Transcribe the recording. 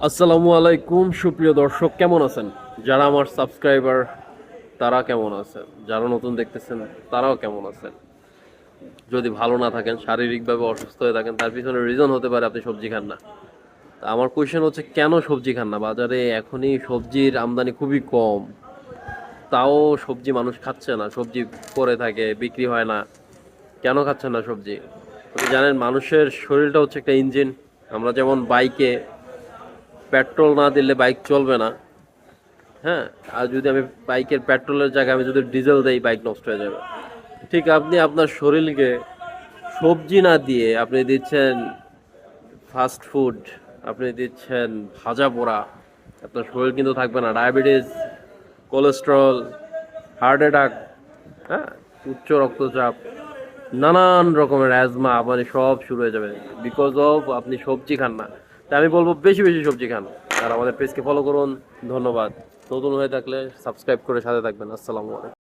আসসালামু আলাইকুম সুপ্রিয় দর্শক, কেমন আছেন? যারা আমার সাবস্ক্রাইবার তারা কেমন আছেন? যারা নতুন দেখতেছেন তারাও কেমন আছেন? যদি ভালো না থাকেন, শারীরিকভাবে অসুস্থ হয়ে থাকেন, তার পিছনে রিজন হতে পারে আপনি সবজি খান না। তা আমার কোয়েশ্চেন হচ্ছে, কেন সবজি খান না? বাজারে এখনই সবজির আমদানি খুবই কম, তাও সবজি মানুষ খাচ্ছে না। সবজি পড়ে থাকে, বিক্রি হয় না। কেন খাচ্ছেন না সবজি? আপনি জানেন মানুষের শরীরটা হচ্ছে একটা ইঞ্জিন। আমরা যেমন বাইকে পেট্রোল না দিলে বাইক চলবে না, হ্যাঁ, আর যদি আমি বাইকের পেট্রোলের জায়গায় আমি যদি ডিজেল দেই, বাইক নষ্ট হয়ে যাবে। ঠিক আপনি আপনার শরীরকে সবজি না দিয়ে আপনি দিচ্ছেন ফাস্ট ফুড, আপনি দিচ্ছেন ভাজা পোড়া, আপনার শরীর কিন্তু থাকবে না। ডায়াবেটিস, কোলেস্ট্রল, হার্ট অ্যাটাক, হ্যাঁ, উচ্চ রক্তচাপ, নানান রকমের অ্যাজমা মানে সব শুরু হয়ে যাবে, বিকজ অফ আপনি সবজি খান না। তাই আমি বলবো বেশি বেশি সবজি খান। আর আমাদের পেজকে ফলো করুন। ধন্যবাদ। নতুন হয়ে থাকলে সাবস্ক্রাইব করে সাথে থাকবেন। আসসালামু আলাইকুম।